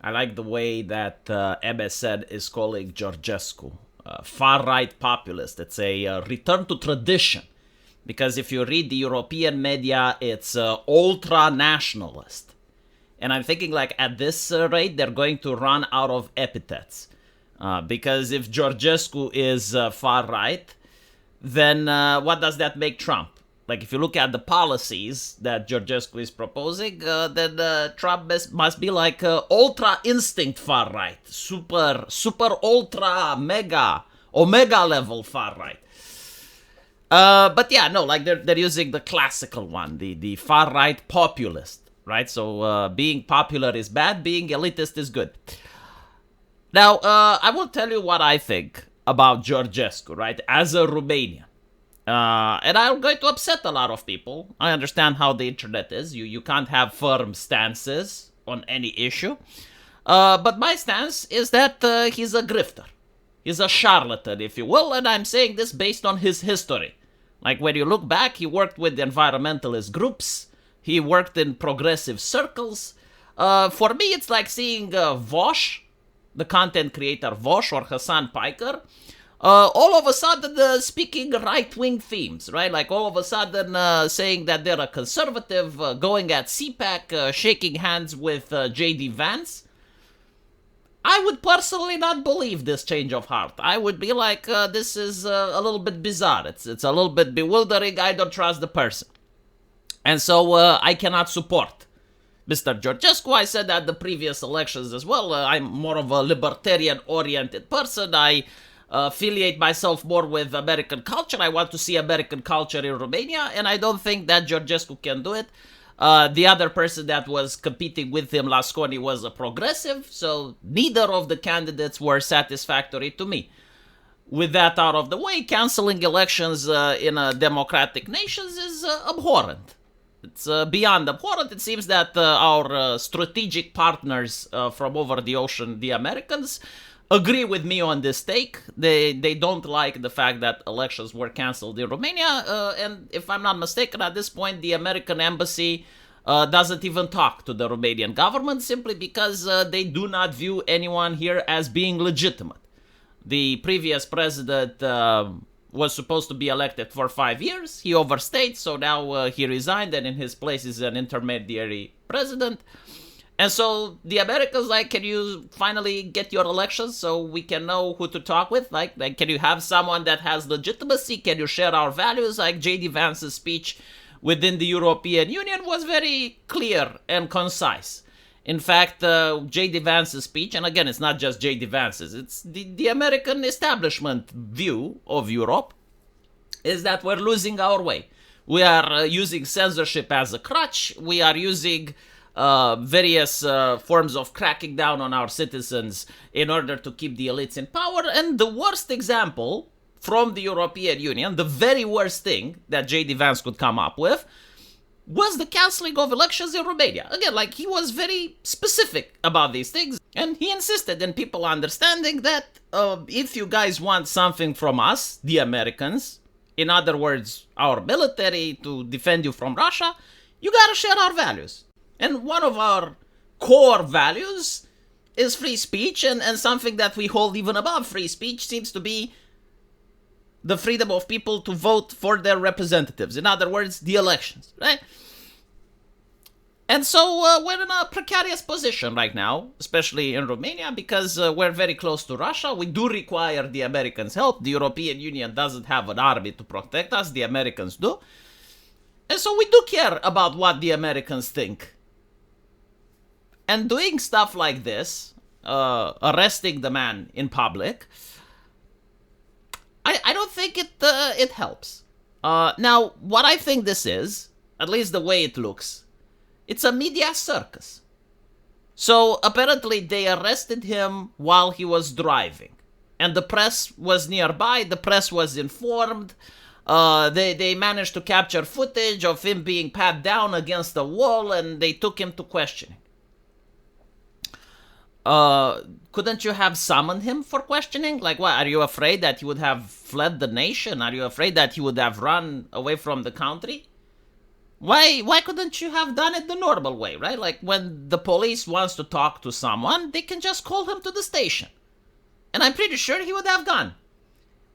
I like the way that MSN is calling Georgescu far-right populist. It's a return to tradition. Because if you read the European media, it's ultra-nationalist. And I'm thinking, like, at this rate, they're going to run out of epithets. Because if Georgescu is far-right, then what does that make Trump? Like, if you look at the policies that Georgescu is proposing, then Trump must be like ultra instinct far right, super ultra mega omega level far right. But yeah, no, like they're using the classical one, the far right populist, right? So being popular is bad, being elitist is good. Now, I will tell you what I think about Georgescu, right? As a Romanian. And I'm going to upset a lot of people. I understand how the internet is. You can't have firm stances on any issue. But my stance is that he's a grifter. He's a charlatan, if you will, and I'm saying this based on his history. Like, when you look back, he worked with environmentalist groups. He worked in progressive circles. For me, it's like seeing Vosh, the content creator Vosh or Hassan Piker, all of a sudden speaking right-wing themes, right? Like all of a sudden saying that they're a conservative, going at CPAC, shaking hands with J.D. Vance. I would personally not believe this change of heart. I would be like, this is a little bit bizarre. It's a little bit bewildering. I don't trust the person. And so I cannot support Mr. Georgescu. I said that the previous elections as well. I'm more of a libertarian-oriented person. I affiliate myself more with American culture. I want to see American culture in Romania, and I don't think that Georgescu can do it. The other person that was competing with him, Lasconi, was a progressive, so neither of the candidates were satisfactory to me. With that out of the way, canceling elections in democratic nations is abhorrent. It's beyond abhorrent. It seems that our strategic partners from over the ocean, the Americans, agree with me on this take. They don't like the fact that elections were canceled in Romania, and if I'm not mistaken, at this point, the American embassy doesn't even talk to the Romanian government simply because they do not view anyone here as being legitimate. The previous president was supposed to be elected for 5 years. He overstayed, so now he resigned, and in his place is an intermediary president. And so the Americans, like, can you finally get your elections so we can know who to talk with? Like, can you have someone that has legitimacy? Can you share our values? Like, J.D. Vance's speech within the European Union was very clear and concise. In fact, J.D. Vance's speech, and again, it's not just J.D. Vance's, it's the American establishment view of Europe, is that we're losing our way. We are using censorship as a crutch. We are using various forms of cracking down on our citizens in order to keep the elites in power. And the worst example from the European Union, the very worst thing that J.D. Vance could come up with, was the cancelling of elections in Romania. Again, like, he was very specific about these things, and he insisted in people understanding that if you guys want something from us, the Americans, in other words, our military, to defend you from Russia, you gotta share our values. And one of our core values is free speech, and something that we hold even above free speech seems to be the freedom of people to vote for their representatives. In other words, the elections, right? And so we're in a precarious position right now, especially in Romania, because we're very close to Russia. We do require the Americans' help. The European Union doesn't have an army to protect us. The Americans do. And so we do care about what the Americans think. And doing stuff like this, arresting the man in public, I don't think it helps. Now, what I think this is, at least the way it looks, it's a media circus. So apparently they arrested him while he was driving, and the press was nearby. The press was informed. They managed to capture footage of him being pat down against a wall, and they took him to questioning. Couldn't you have summoned him for questioning? Like, what, are you afraid that he would have fled the nation? Are you afraid that he would have run away from the country? Why couldn't you have done it the normal way, right? Like when the police wants to talk to someone, they can just call him to the station. And I'm pretty sure he would have gone.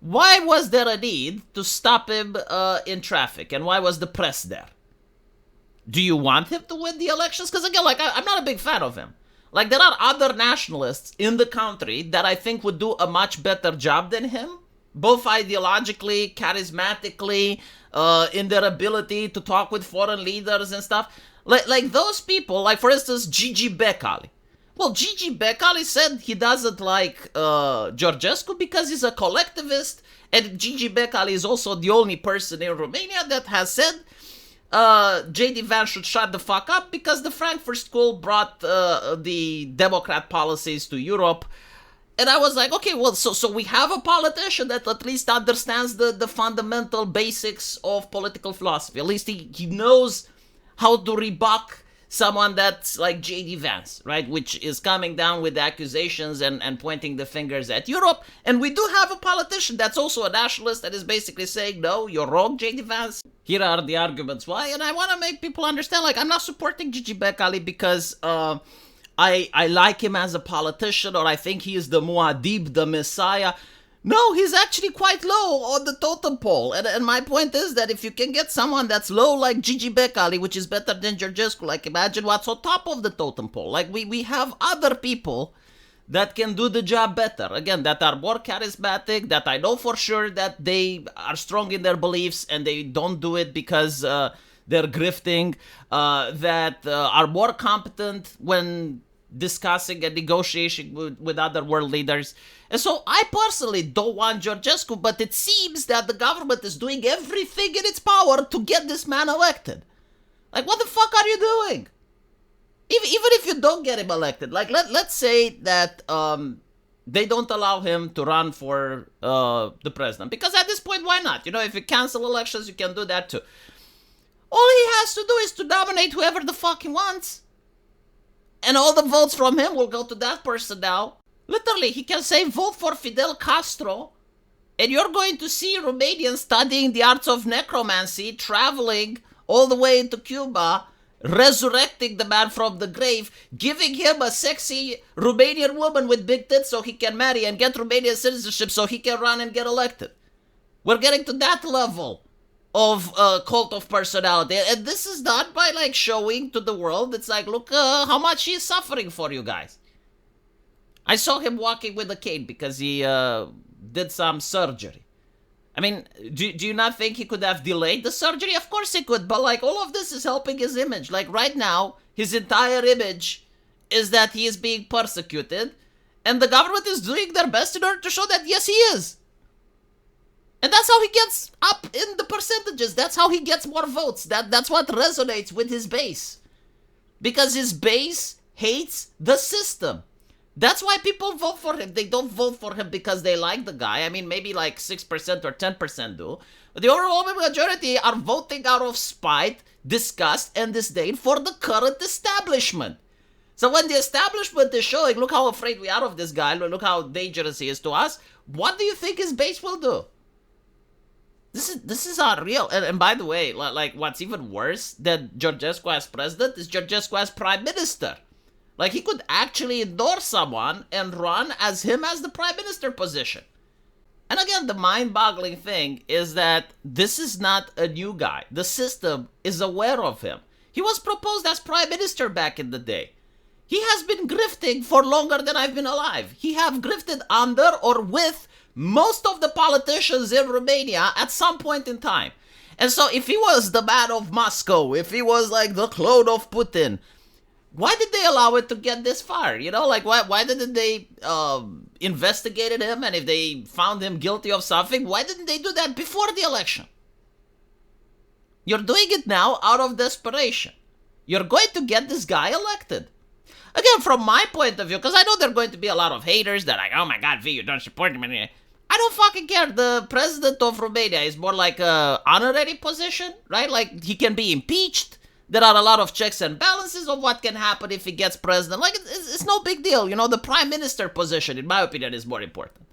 Why was there a need to stop him in traffic? And why was the press there? Do you want him to win the elections? Because again, like, I'm not a big fan of him. Like, there are other nationalists in the country that I think would do a much better job than him, both ideologically, charismatically, in their ability to talk with foreign leaders and stuff. Like those people, like for instance, Gigi Becali. Well, Gigi Becali said he doesn't like Georgescu because he's a collectivist, and Gigi Becali is also the only person in Romania that has said J.D. Vance should shut the fuck up because the Frankfurt School brought the Democrat policies to Europe. And I was like, okay, well, so we have a politician that at least understands the fundamental basics of political philosophy. At least he knows how to rebuck someone that's like J.D. Vance, right? Which is coming down with accusations and pointing the fingers at Europe. And we do have a politician that's also a nationalist that is basically saying, no, you're wrong, J.D. Vance. Here are the arguments why. And I want to make people understand, like, I'm not supporting Gigi Becali because I like him as a politician, or I think he is the Muad'Dib, the Messiah. No, he's actually quite low on the totem pole. And my point is that if you can get someone that's low like Gigi Becali, which is better than Georgescu, like imagine what's on top of the totem pole. Like we have other people that can do the job better. Again, that are more charismatic, that I know for sure that they are strong in their beliefs and they don't do it because they're grifting, that are more competent when discussing and negotiating with other world leaders. And so I personally don't want Georgescu, but it seems that the government is doing everything in its power to get this man elected. Like, what the fuck are you doing? Even if you don't get him elected, like let's say that they don't allow him to run for the president, because at this point, why not? You know, if you cancel elections, you can do that too. All he has to do is to nominate whoever the fuck he wants. And all the votes from him will go to that person now. Literally, he can say, vote for Fidel Castro, and you're going to see Romanians studying the arts of necromancy, traveling all the way into Cuba, resurrecting the man from the grave, giving him a sexy Romanian woman with big tits so he can marry and get Romanian citizenship so he can run and get elected. We're getting to that level of cult of personality, and this is done by like showing to the world. It's like, look how much he's suffering for you guys. I saw him walking with a cane because he did some surgery. I mean, do you not think he could have delayed the surgery? Of course he could, but like all of this is helping his image. Like right now, his entire image is that he is being persecuted, and the government is doing their best in order to show that yes, he is. And that's how he gets up in the percentages. That's how he gets more votes. That's what resonates with his base. Because his base hates the system. That's why people vote for him. They don't vote for him because they like the guy. I mean, maybe like 6% or 10% do. But the overwhelming majority are voting out of spite, disgust, and disdain for the current establishment. So when the establishment is showing, look how afraid we are of this guy, look how dangerous he is to us, what do you think his base will do? This is unreal. And by the way, like what's even worse than Georgescu as president is Georgescu as prime minister. Like he could actually endorse someone and run as him as the prime minister position. And again, the mind-boggling thing is that this is not a new guy. The system is aware of him. He was proposed as prime minister back in the day. He has been grifting for longer than I've been alive. He have grifted under or with most of the politicians in Romania at some point in time. And so if he was the man of Moscow, if he was like the clone of Putin, why did they allow it to get this far? You know, like why didn't they investigate him? And if they found him guilty of something, why didn't they do that before the election? You're doing it now out of desperation. You're going to get this guy elected. Again, from my point of view, because I know there are going to be a lot of haters that are like, oh my god, V, you don't support him. I don't fucking care. The president of Romania is more like a honorary position, right? Like he can be impeached. There are a lot of checks and balances of what can happen if he gets president. Like it's no big deal. You know, the prime minister position, in my opinion, is more important.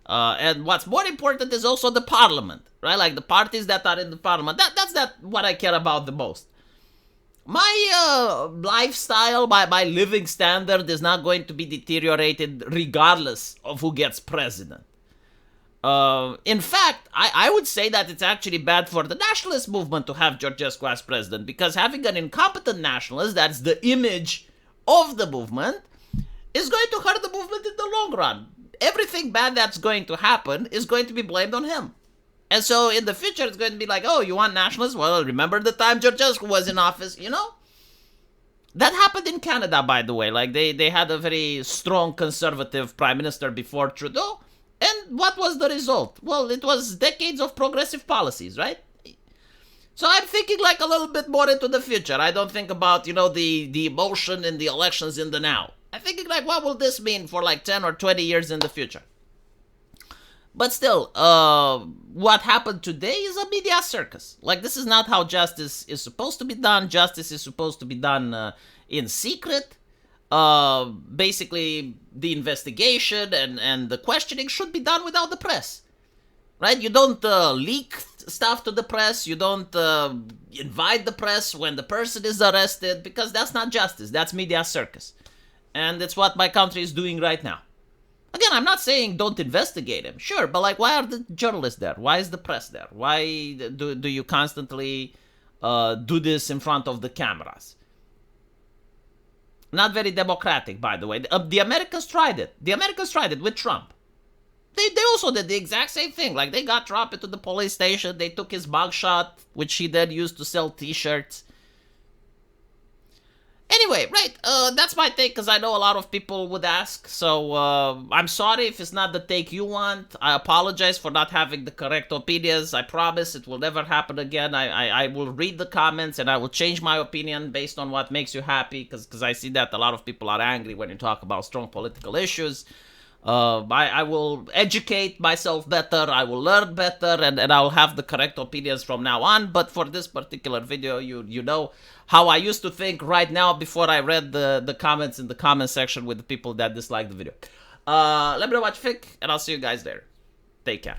And what's more important is also the parliament, right? Like the parties that are in the parliament. That's what I care about the most. My lifestyle, my living standard is not going to be deteriorated regardless of who gets president. In fact, I would say that it's actually bad for the nationalist movement to have Georgescu as president, because having an incompetent nationalist, that's the image of the movement, is going to hurt the movement in the long run. Everything bad that's going to happen is going to be blamed on him. And so in the future, it's going to be like, oh, you want nationalists? Well, remember the time Georgescu was in office, you know? That happened in Canada, by the way. Like, they had a very strong conservative prime minister before Trudeau. And what was the result? Well, it was decades of progressive policies, right? So I'm thinking like a little bit more into the future. I don't think about, the emotion in the elections in the now. I'm thinking like, what will this mean for like 10 or 20 years in the future? But still, what happened today is a media circus. Like, this is not how justice is supposed to be done. Justice is supposed to be done in secret. Basically, the investigation and the questioning should be done without the press. Right? You don't leak stuff to the press. You don't invite the press when the person is arrested, because that's not justice. That's media circus. And it's what my country is doing right now. Again, I'm not saying don't investigate him. Sure, but like, why are the journalists there? Why is the press there? Why do you constantly do this in front of the cameras? Not very democratic, by the way. The Americans tried it. The Americans tried it with Trump. They also did the exact same thing. Like, they got Trump into the police station. They took his mugshot, which he then used to sell t-shirts. Anyway, right, that's my take, because I know a lot of people would ask. So I'm sorry if it's not the take you want. I apologize for not having the correct opinions. I promise it will never happen again. I will read the comments and I will change my opinion based on what makes you happy, because I see that a lot of people are angry when you talk about strong political issues. I will educate myself better, I will learn better, and I will have the correct opinions from now on. But for this particular video, you know how I used to think right now before I read the comments in the comment section with the people that dislike the video. Let me know what you think, and I'll see you guys there. Take care.